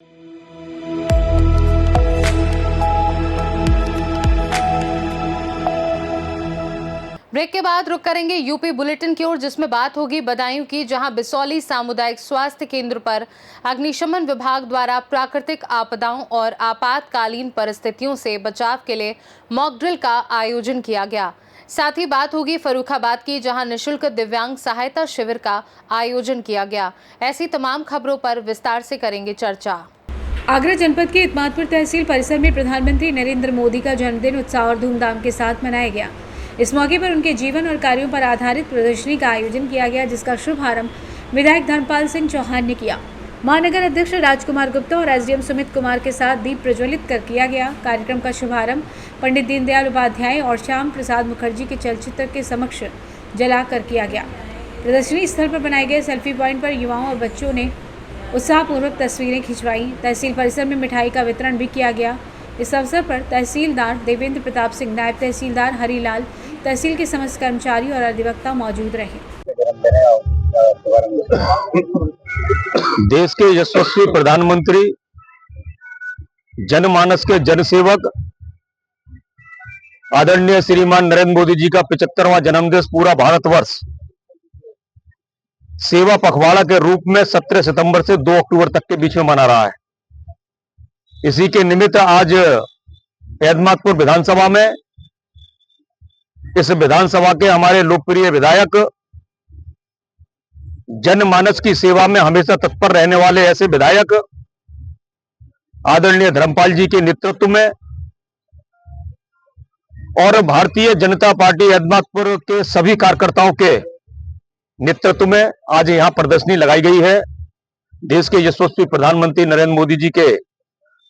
Break के बाद रुक करेंगे यूपी बुलेटिन की ओर, जिसमें बात होगी बदायूं की, जहां बिसौली सामुदायिक स्वास्थ्य केंद्र पर अग्निशमन विभाग द्वारा प्राकृतिक आपदाओं और आपातकालीन परिस्थितियों से बचाव के लिए मॉक ड्रिल का आयोजन किया गया। साथ ही बात होगी फर्रुखाबाद की, जहां निःशुल्क दिव्यांग सहायता शिविर का आयोजन किया गया। ऐसी तमाम खबरों पर विस्तार से करेंगे चर्चा। आगरा जनपद के इत्मादपुर तहसील परिसर में प्रधानमंत्री नरेंद्र मोदी का जन्मदिन उत्साह और धूमधाम के साथ मनाया गया। इस मौके पर उनके जीवन और कार्यों पर आधारित प्रदर्शनी का आयोजन किया गया, जिसका शुभारंभ विधायक धर्मपाल सिंह चौहान ने किया। महानगर अध्यक्ष राजकुमार गुप्ता और एसडीएम सुमित कुमार के साथ दीप प्रज्वलित कर किया गया। कार्यक्रम का शुभारंभ पंडित दीनदयाल उपाध्याय और श्याम प्रसाद मुखर्जी के चलचित्र के समक्ष जलाकर किया गया। प्रदर्शनी स्थल पर बनाए गए सेल्फी पॉइंट पर युवाओं और बच्चों ने उत्साहपूर्वक तस्वीरें खिंचवाई। तहसील परिसर में मिठाई का वितरण भी किया गया। इस अवसर पर तहसीलदार देवेंद्र प्रताप सिंह, नायब तहसीलदार हरीलाल, तहसील के समस्त कर्मचारी और अधिवक्ता मौजूद रहे। देश के यशस्वी प्रधानमंत्री, जनमानस के जनसेवक आदरणीय श्रीमान नरेंद्र मोदी जी का 75वां जन्मदिवस पूरा भारतवर्ष सेवा पखवाड़ा के रूप में 17 सितंबर से 2 अक्टूबर तक के बीच में मना रहा है। इसी के निमित्त आज एत्मादपुर विधानसभा में, इस विधानसभा के हमारे लोकप्रिय विधायक, जनमानस की सेवा में हमेशा तत्पर रहने वाले ऐसे विधायक आदरणीय धर्मपाल जी के नेतृत्व में और भारतीय जनता पार्टी एत्मादपुर के सभी कार्यकर्ताओं के नेतृत्व में आज यहां प्रदर्शनी लगाई गई है। देश के यशस्वी प्रधानमंत्री नरेंद्र मोदी जी के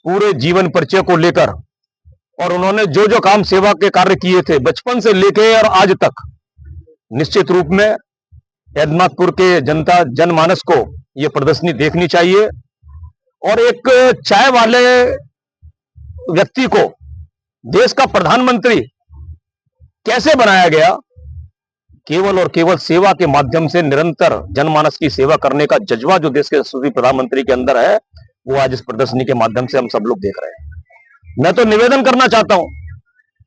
पूरे जीवन परिचय को लेकर और उन्होंने जो जो काम सेवा के कार्य किए थे बचपन से लेकर और आज तक, निश्चित रूप में एत्मादपुर के जनता जनमानस को यह प्रदर्शनी देखनी चाहिए। और एक चाय वाले व्यक्ति को देश का प्रधानमंत्री कैसे बनाया गया, केवल और केवल सेवा के माध्यम से निरंतर जनमानस की सेवा करने का जज्बा जो देश के यशस्वी प्रधानमंत्री के अंदर है, वो आज इस प्रदर्शनी के माध्यम से हम सब लोग देख रहे हैं। मैं तो निवेदन करना चाहता हूं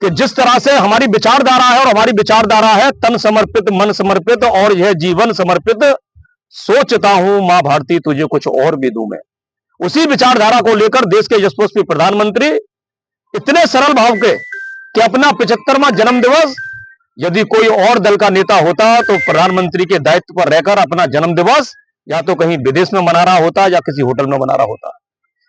कि जिस तरह से हमारी विचारधारा है, और हमारी विचारधारा है तन समर्पित, मन समर्पित और यह जीवन समर्पित, सोचता हूं मां भारती तुझे कुछ और भी दूं मैं। उसी विचारधारा को लेकर देश के यशस्वी प्रधानमंत्री इतने सरल भाव के कि अपना 75वां जन्मदिवस यदि कोई और दल का नेता होता तो प्रधानमंत्री के दायित्व पर रहकर अपना जन्मदिवस या तो कहीं विदेश में मना रहा होता या किसी होटल में मना रहा होता,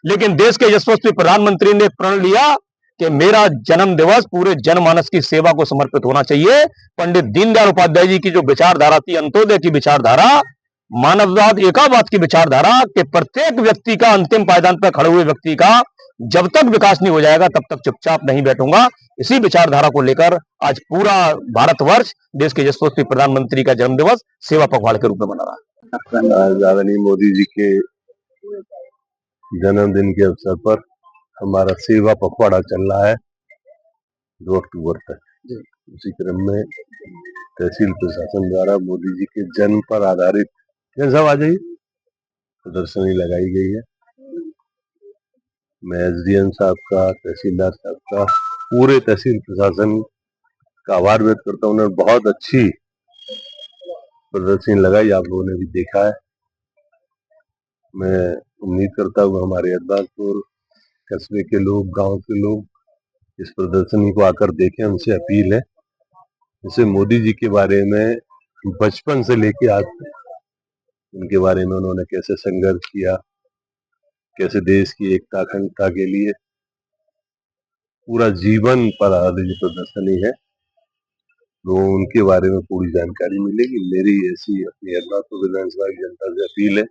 लेकिन देश के यशस्वी प्रधानमंत्री ने प्रण लिया कि मेरा जन्म दिवस पूरे जनमानस की सेवा को समर्पित होना चाहिए। पंडित दीनदयाल उपाध्याय जी की जो विचारधारा थी, अंत्योदय की विचारधारा, मानववाद, एकावाद की विचारधारा, कि प्रत्येक व्यक्ति का, अंतिम पायदान पर खड़े हुए व्यक्ति का जब तक विकास नहीं हो जाएगा तब तक चुपचाप नहीं बैठूंगा, इसी विचारधारा को लेकर आज पूरा भारतवर्ष देश के यशस्वी प्रधानमंत्री का जन्मदिवस सेवा पखवाड़ा के रूप में मना रहा है। आदरणीय मोदी जी के जन्मदिन के अवसर पर हमारा सेवा पखवाड़ा चल रहा है 2 अक्टूबर तक। उसी क्रम में तहसील प्रशासन द्वारा मोदी जी के जन्म पर आधारित सब आ जाइए प्रदर्शनी लगाई गई है। मैं एसडीएम साहब का, तहसीलदार साहब का, पूरे तहसील प्रशासन का आभार व्यक्त करता हूँ। उन्होंने बहुत अच्छी प्रदर्शनी लगाई, आप लोगों ने भी देखा है। मैं उम्मीद करता हूँ हमारे एत्मादपुर कस्बे के लोग, गांव के लोग इस प्रदर्शनी को आकर देखें। उनसे अपील है, जैसे मोदी जी के बारे में बचपन से लेके आज तक उनके बारे में उन्होंने कैसे संघर्ष किया, कैसे देश की एकता अखंडता के लिए पूरा जीवन पर आधारित प्रदर्शनी है, तो उनके बारे में पूरी जानकारी मिलेगी। मेरी ऐसी अपनी एत्मादपुर विधानसभा की जनता से अपील है,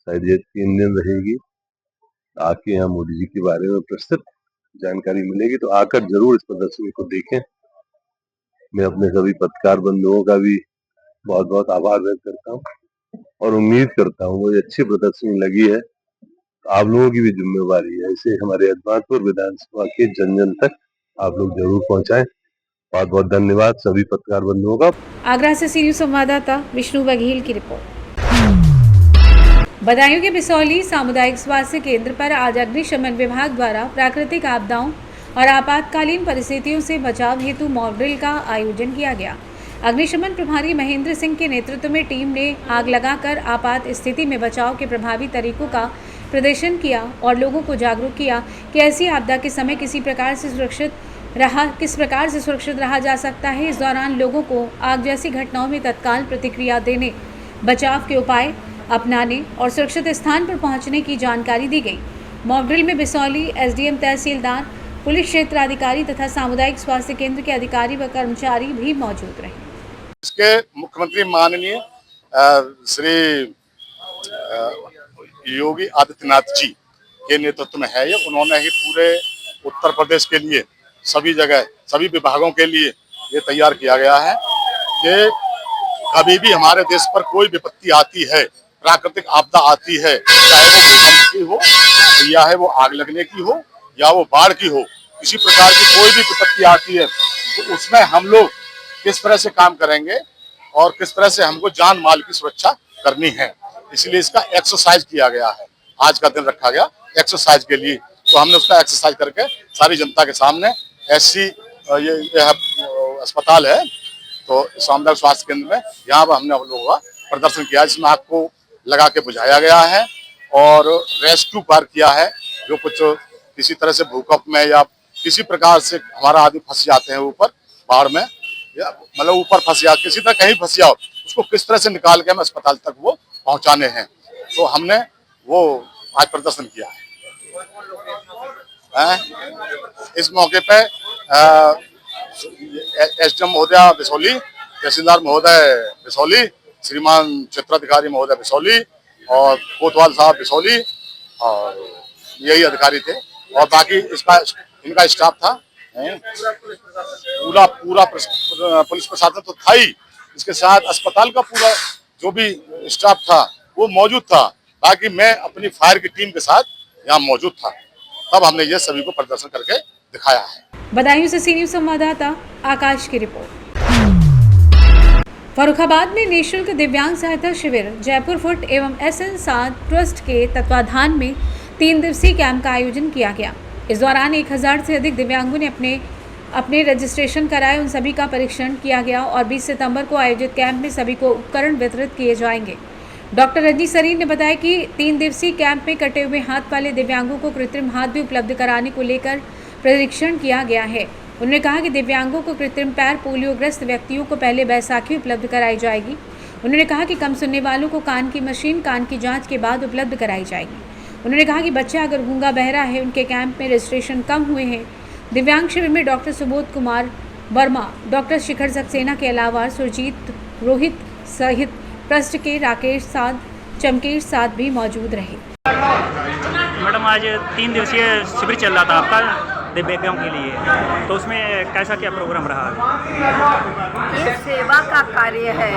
शायद ये 3 दिन रहेगी, आके यहाँ मोदी जी के बारे में प्रस्तुत जानकारी मिलेगी, तो आकर जरूर इस प्रदर्शनी को देखें। मैं अपने सभी पत्रकार बंधुओं का भी बहुत बहुत आभार व्यक्त करता हूँ और उम्मीद करता हूँ वो अच्छी प्रदर्शनी लगी है, आप लोगों की भी जिम्मेवारी है इसे हमारे एत्मादपुर विधानसभा के जन जन तक आप लोग जरूर पहुंचाएं। बहुत बहुत धन्यवाद सभी पत्रकार बंधुओं का। आगरा से सीनियर संवाददाता विष्णु बघेल की रिपोर्ट। बदायूं के बिसौली सामुदायिक स्वास्थ्य केंद्र पर आज अग्निशमन विभाग द्वारा प्राकृतिक आपदाओं और आपातकालीन परिस्थितियों से बचाव हेतु मॉक ड्रिल का आयोजन किया गया। अग्निशमन प्रभारी महेंद्र सिंह के नेतृत्व में टीम ने आग लगाकर आपात स्थिति में बचाव के प्रभावी तरीकों का प्रदर्शन किया और लोगों को जागरूक किया कि ऐसी आपदा के समय किस प्रकार से सुरक्षित रहा जा सकता है। इस दौरान लोगों को आग जैसी घटनाओं में तत्काल प्रतिक्रिया देने, बचाव के उपाय अपनाने और सुरक्षित स्थान पर पहुंचने की जानकारी दी गई। मॉक ड्रिल में बिसौली एसडीएम, तहसीलदार, पुलिस क्षेत्र अधिकारी तथा सामुदायिक स्वास्थ्य केंद्र के अधिकारी व कर्मचारी भी मौजूद रहे। इसके मुख्यमंत्री माननीय श्री योगी आदित्यनाथ जी के नेतृत्व में है। ये उन्होंने ही पूरे उत्तर प्रदेश के लिए सभी जगह सभी विभागों के लिए ये तैयार किया गया है कि कभी भी हमारे देश पर कोई विपत्ति आती है, प्राकृतिक आपदा आती है, चाहे वो भूकंप की हो या है वो आग लगने की हो या वो बाढ़ की हो, किसी प्रकार की कोई भी विपत्ति आती है तो उसमें हम लोग किस तरह से काम करेंगे और किस तरह से हमको जान माल की सुरक्षा करनी है। इसलिए इसका एक्सरसाइज किया गया है। आज का दिन रखा गया एक्सरसाइज के लिए, तो हमने उसका एक्सरसाइज करके सारी जनता के सामने ऐसी ये अस्पताल है तो सामुदायिक स्वास्थ्य केंद्र में यहाँ पर हमने हम लोगों का प्रदर्शन किया, जिसमें आग को लगा के बुझाया गया है और रेस्क्यू कार्य किया है। जो कुछ किसी तरह से भूकंप में या किसी प्रकार से हमारा आदमी फंस जाते हैं ऊपर बाढ़ में या मतलब ऊपर फंस जा किसी तरह कहीं फंस जाओ, उसको किस तरह से निकाल के हम अस्पताल तक वो पहुंचाने हैं, तो हमने वो आज प्रदर्शन किया है। इस मौके पे एसडीएम महोदय बिसौली, तहसीलदार महोदय बिसौली, श्रीमान क्षेत्राधिकारी महोदय बिसौली और कोतवाल साहब बिसौली और यही अधिकारी थे और बाकी इनका स्टाफ था। पूरा पुलिस प्रशासन तो था ही, इसके साथ अस्पताल का पूरा जो भी स्टाफ था वो मौजूद था। बाकी मैं अपनी फायर की टीम के साथ यहाँ मौजूद था, तब हमने ये सभी को प्रदर्शन करके दिखाया है। बदायूं से सी न्यूज़ संवाददाता आकाश की रिपोर्ट। फर्रुखाबाद में निःशुल्क दिव्यांग सहायता शिविर जयपुर फुट एवं SN साध ट्रस्ट के तत्वाधान में 3 दिवसीय कैंप का आयोजन किया गया। इस दौरान 1000 से अधिक दिव्यांगों ने अपने रजिस्ट्रेशन कराए। उन सभी का परीक्षण किया गया और 20 सितंबर को आयोजित कैंप में सभी को उपकरण वितरित किए जाएंगे। डॉक्टर रजनी सरीन ने बताया कि 3 दिवसीय कैंप में कटे हुए हाथ वाले दिव्यांगों को कृत्रिम हाथ भी उपलब्ध कराने को लेकर परीक्षण किया गया है। उन्होंने कहा कि दिव्यांगों को कृत्रिम पैर, पोलियोग्रस्त व्यक्तियों को पहले बैसाखी उपलब्ध कराई जाएगी। उन्होंने कहा कि कम सुनने वालों को कान की मशीन कान की जांच के बाद उपलब्ध कराई जाएगी। उन्होंने कहा कि बच्चा अगर गूंगा बहरा है, उनके कैंप में रजिस्ट्रेशन कम हुए हैं। दिव्यांग शिविर में डॉक्टर सुबोध कुमार वर्मा, डॉक्टर शिखर सक्सेना के अलावा सुरजीत रोहित सहित ट्रस्ट के राकेश साध, चमकेश साध भी मौजूद रहे। मैडम आज 3 दिवसीय शिविर चल रहा था आपका दिव्यांगों के लिए, तो उसमें कैसा क्या प्रोग्राम रहा? ये सेवा का कार्य है,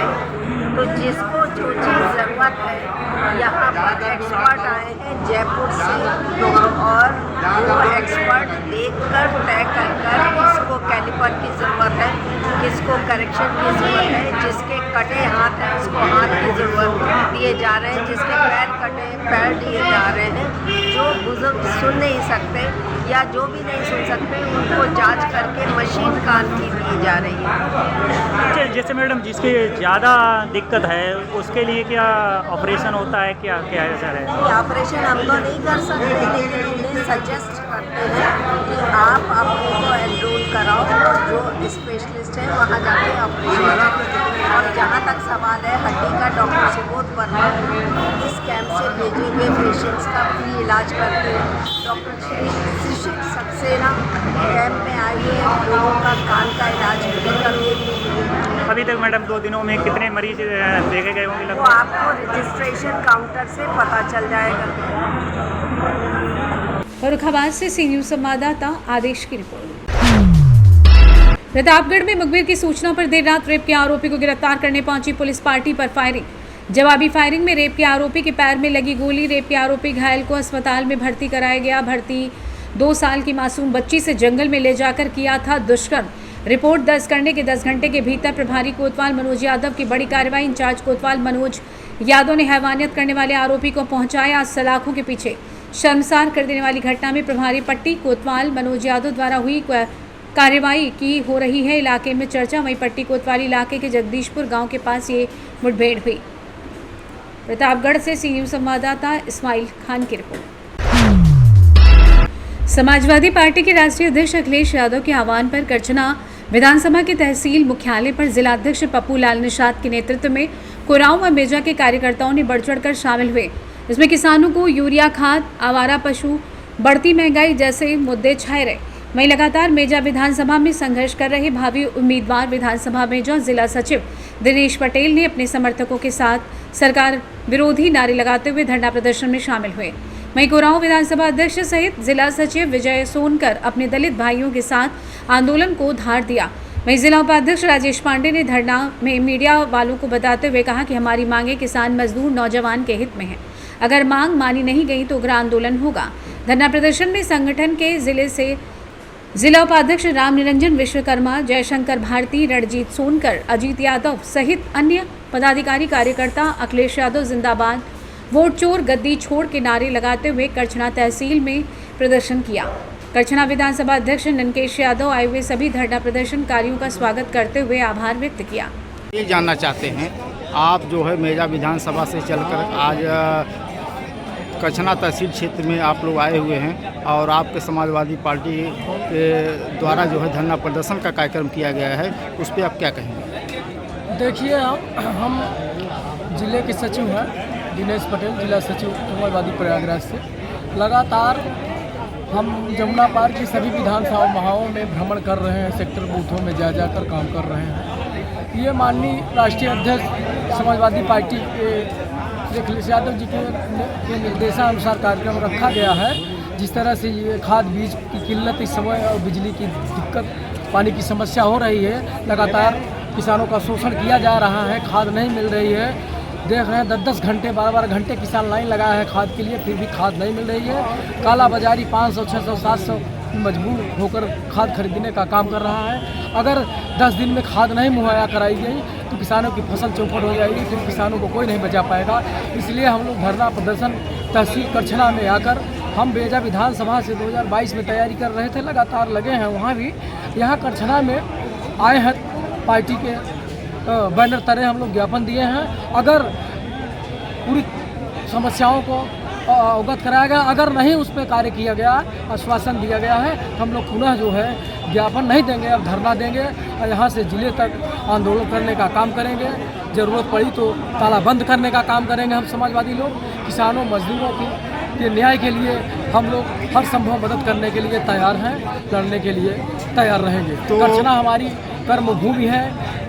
तो जिसको जो चीज़ ज़रूरत है यहाँ पर एक्सपर्ट आए हैं जयपुर से और वो एक्सपर्ट देखकर तय कर किसको कैलिपर की ज़रूरत है, किसको करेक्शन की ज़रूरत है, जिसके कटे हाथ हैं उसको हाथ की ज़रूरत दिए जा रहे हैं, जिसके पैर कटे पैर दिए जा रहे हैं, जो बुजुर्ग सुन नहीं सकते या जो भी नहीं सुन सकते उनको जांच करके मशीन कान की दी जा रही है। जैसे मैडम जिसकी ज़्यादा दिक्कत है उसके लिए क्या ऑपरेशन होता है, क्या क्या ऐसा है? ऑपरेशन हम तो नहीं कर सकते, लेकिन उन्हें सजेस्ट करते हैं कि आप अपने को एनरोल कराओ और जो स्पेशलिस्ट है वहाँ जाके ऑपरेशन कराओ। और जहाँ तक सवाल है हड्डी का, डॉक्टर सुबोध वर्मा इस कैंप से भेजे हुए पेशेंट्स का फ्री इलाज करते हैं। डॉक्टर शिखर सक्सेना कैंप में आए हुए लोगों का कान का इलाज भी करते हैं। अभी तक मैडम 2 दिनों में कितने मरीज देखे गए होंगे? वो आपको रजिस्ट्रेशन काउंटर से पता चल जाएगा। फर्रुखाबाद से सी न्यूज़ संवाददाता आदेश की रिपोर्ट। प्रतापगढ़ में मुखबिर की सूचना पर देर रात रेप के आरोपी को गिरफ्तार करने पहुंची पुलिस पार्टी पर फायरिंग। जवाबी फायरिंग में रेप के आरोपी के पैर में लगी गोली। रेप के आरोपी घायल को अस्पताल में भर्ती कराया गया। भर्ती 2 साल की मासूम बच्ची से जंगल में ले जाकर किया था दुष्कर्म। रिपोर्ट दर्ज करने के 10 घंटे के भीतर प्रभारी कोतवाल मनोज यादव की बड़ी कार्रवाई। इंचार्ज कोतवाल मनोज यादव ने हैवानियत करने वाले आरोपी को पहुंचाया सलाखों के पीछे। शर्मसार कर देने वाली घटना में प्रभारी पट्टी कोतवाल मनोज यादव द्वारा हुई कार्रवाई की हो रही है इलाके में चर्चा। वहीं पट्टी कोतवाली इलाके के जगदीशपुर गांव के पास ये मुठभेड़ हुई। प्रतापगढ़ से सी न्यूज़ संवाददाता इस्माइल खान की रिपोर्ट। समाजवादी पार्टी के राष्ट्रीय अध्यक्ष अखिलेश यादव के आह्वान पर करछना विधानसभा के तहसील मुख्यालय पर जिलाध्यक्ष पप्पू लाल निषाद के नेतृत्व में कोरांव व मेजा के कार्यकर्ताओं ने बढ़ चढ़कर शामिल हुए। इसमें किसानों को यूरिया खाद, आवारा पशु, बढ़ती महंगाई जैसे मुद्दे छाए रहे। वहीं लगातार मेजा विधानसभा में संघर्ष कर रहे भावी उम्मीदवार विधानसभा मेजा जिला सचिव दिनेश पटेल ने अपने समर्थकों के साथ सरकार विरोधी नारे लगाते हुए धरना प्रदर्शन में शामिल हुए। वहीं कोरांव विधानसभा अध्यक्ष सहित जिला सचिव विजय सोनकर अपने दलित भाइयों के साथ आंदोलन को धार दिया। वहीं जिला उपाध्यक्ष राजेश पांडे ने धरना में मीडिया वालों को बताते हुए कहा कि हमारी मांगे किसान, मजदूर, नौजवान के हित में है। अगर मांग मानी नहीं गई तो उग्र आंदोलन होगा। धरना प्रदर्शन में संगठन के जिले से जिला उपाध्यक्ष राम निरंजन विश्वकर्मा, जयशंकर भारती, रणजीत सोनकर, अजीत यादव सहित अन्य पदाधिकारी कार्यकर्ता अखिलेश यादव जिंदाबाद, वोट चोर गद्दी छोड़ के नारे लगाते हुए करछना तहसील में प्रदर्शन किया। करछना विधानसभा अध्यक्ष ननकेश यादव आए हुए सभी धरना प्रदर्शनकारियों का स्वागत करते हुए आभार व्यक्त किया। ये जानना चाहते हैं आप जो है मेजा विधानसभा से चलकर आज करछना तहसील क्षेत्र में आप लोग आए हुए हैं और आपके समाजवादी पार्टी के द्वारा जो है धरना प्रदर्शन का कार्यक्रम किया गया है, उस पर आप क्या कहेंगे? देखिए, हम जिले के सचिव हैं दिनेश पटेल, जिला सचिव समाजवादी प्रयागराज से। लगातार हम जमुना पार की सभी विधानसभाओं में भ्रमण कर रहे हैं, सेक्टर बूथों में जा जाकर काम कर रहे हैं। ये माननीय राष्ट्रीय अध्यक्ष समाजवादी पार्टी के अखिलेश यादव जी के निर्देशानुसार कार्यक्रम रखा गया है। जिस तरह से ये खाद बीज की किल्लत इस समय और बिजली की दिक्कत, पानी की समस्या हो रही है, लगातार किसानों का शोषण किया जा रहा है, खाद नहीं मिल रही है। देख रहे हैं 10-10 घंटे 12-12 घंटे किसान लाइन लगाया है खाद के लिए, फिर भी खाद नहीं मिल रही है। काला बाजारी 500, 600, 700 मजबूर होकर खाद खरीदने का काम कर रहा है। अगर 10 दिन में खाद नहीं मुहैया कराई गई तो किसानों की फसल चौपट हो जाएगी, फिर किसानों को कोई नहीं बचा पाएगा। इसलिए हम लोग धरना प्रदर्शन तहसील करछना में आकर हम मेजा विधानसभा से 2022 में तैयारी कर रहे थे, लगातार लगे हैं वहाँ भी। यहाँ करछना में आए हैं, पार्टी के बैनर तरह हम लोग ज्ञापन दिए हैं। अगर पूरी समस्याओं को अवगत कराया गया, अगर नहीं उस पर कार्य किया गया, आश्वासन दिया गया है, तो हम लोग पुनः जो है ज्ञापन नहीं देंगे, अब धरना देंगे और यहाँ से जिले तक आंदोलन करने का काम करेंगे। ज़रूरत पड़ी तो ताला बंद करने का काम करेंगे। हम समाजवादी लोग किसानों, मजदूरों के न्याय के लिए हम लोग हर संभव मदद करने के लिए तैयार हैं, लड़ने के लिए तैयार रहेंगे। तो करछना हमारी कर्म भूमि है,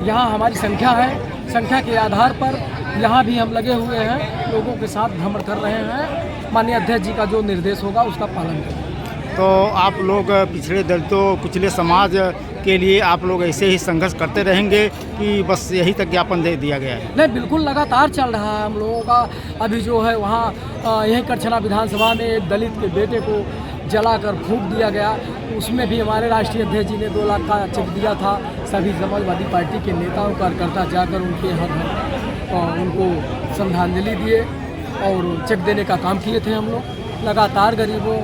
यहाँ हमारी संख्या है, संख्या के आधार पर यहाँ भी हम लगे हुए हैं, लोगों के साथ भ्रमण कर रहे हैं। माननीय अध्यक्ष जी का जो निर्देश होगा उसका पालन करेंगे। तो आप लोग पिछड़े दलितों, कुचले समाज के लिए आप लोग ऐसे ही संघर्ष करते रहेंगे कि बस यही तक ज्ञापन दे दिया गया है? नहीं, बिल्कुल लगातार चल रहा है हम लोगों का। अभी जो है वहाँ यहीं करछना विधानसभा में एक दलित के बेटे को जलाकर फूंक दिया गया, उसमें भी हमारे राष्ट्रीय अध्यक्ष जी ने 2 लाख का चेक दिया था। सभी समाजवादी पार्टी के नेताओं कार्यकर्ता जाकर उनके यहाँ उनको श्रद्धांजलि दिए और चेक देने का काम किए थे। हम लोग लगातार गरीबों,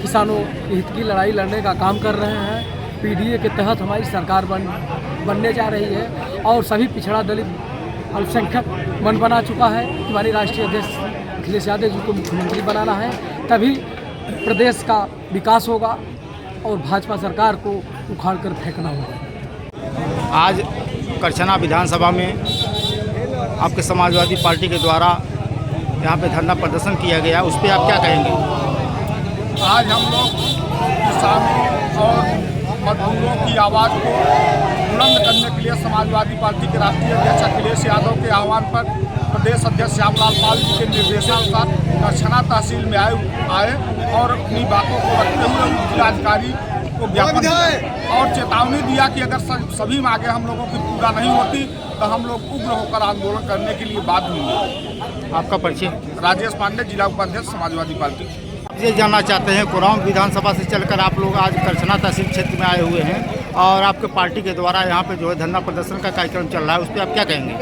किसानों के हित की लड़ाई लड़ने का काम कर रहे हैं। पीडीए के तहत हमारी सरकार बनने जा रही है और सभी पिछड़ा दलित अल्पसंख्यक मन बना चुका है। हमारी राष्ट्रीय अध्यक्ष अखिलेश यादव जी को मुख्यमंत्री बनाना है, तभी प्रदेश का विकास होगा और भाजपा सरकार को उखाड़ कर फेंकना होगा। आज करछना विधानसभा में आपके समाजवादी पार्टी के द्वारा यहाँ पे धरना प्रदर्शन किया गया, उस पर आप क्या कहेंगे? आज हम लोग किसानों और मजदूरों की आवाज़ को बुलंद करने के लिए समाजवादी पार्टी के राष्ट्रीय अध्यक्ष अखिलेश यादव के आह्वान पर प्रदेश अध्यक्ष श्यामलाल पाल जी के निर्देशानुसार करछना तहसील में आए और अपनी बातों को रखते हुए जिलाधिकारी को ज्ञापन दिया और चेतावनी दिया कि अगर सभी मांगे हम लोगों की पूरा नहीं होती तो हम लोग उग्र होकर आंदोलन करने के लिए बाध्य होंगे। आपका परिचय? राजेश पांडे, जिला उपाध्यक्ष समाजवादी पार्टी। ये जानना चाहते हैं, कोरांव विधानसभा से चलकर आप लोग आज करछना तहसील क्षेत्र में आए हुए हैं और आपके पार्टी के द्वारा यहाँ पे जो है धरना प्रदर्शन का कार्यक्रम चल रहा है, उस पर आप क्या कहेंगे?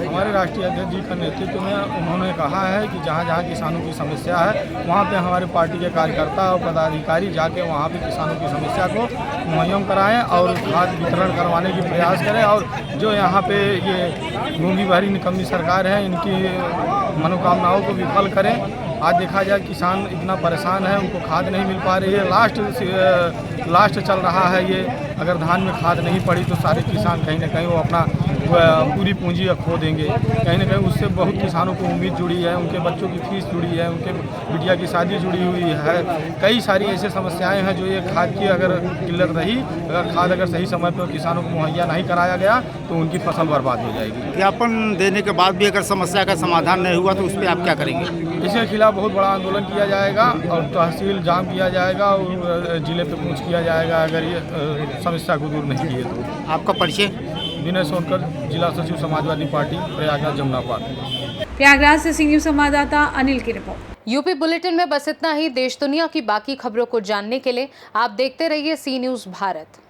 हमारे राष्ट्रीय अध्यक्ष जी का नेतृत्व में उन्होंने कहा है कि जहाँ जहाँ किसानों की समस्या है वहाँ पे हमारे पार्टी के कार्यकर्ता और पदाधिकारी जाके वहाँ पे किसानों की समस्या को मुहैया कराएं और खाद वितरण करवाने की प्रयास करें। और जो यहाँ पे ये गूंगी भरी निकम्मी सरकार है, इनकी मनोकामनाओं को विफल करें। आज देखा जाए किसान इतना परेशान है, उनको खाद नहीं मिल पा रही है, लास्ट चल रहा है ये। अगर धान में खाद नहीं पड़ी तो सारे किसान कहीं ना कहीं वो अपना पूरी पूंजी खो देंगे। कहीं ना कहीं उससे बहुत किसानों को उम्मीद जुड़ी है, उनके बच्चों की फीस जुड़ी है, उनके बिटिया की शादी जुड़ी हुई है। कई सारी ऐसे समस्याएं हैं जो ये खाद की अगर किल्लत रही, अगर खाद अगर सही समय पर किसानों को मुहैया नहीं कराया गया तो उनकी फसल बर्बाद हो जाएगी। ज्ञापन देने के बाद भी अगर समस्या का समाधान नहीं हुआ तो उस पर आप क्या करेंगे? इसके खिलाफ बहुत बड़ा आंदोलन किया जाएगा और तहसील जाम किया जाएगा और जिले पे कूच किया जाएगा अगर ये समस्या को दूर नहीं किए तो। आपका परिचय? विनय सोनकर, जिला सचिव समाजवादी पार्टी, प्रयागराज जमुना पार्क। प्रयागराज से सी न्यूज़ संवाददाता अनिल की रिपोर्ट। यूपी बुलेटिन में बस इतना ही। देश दुनिया की बाकी खबरों को जानने के लिए आप देखते रहिए सी न्यूज़ भारत।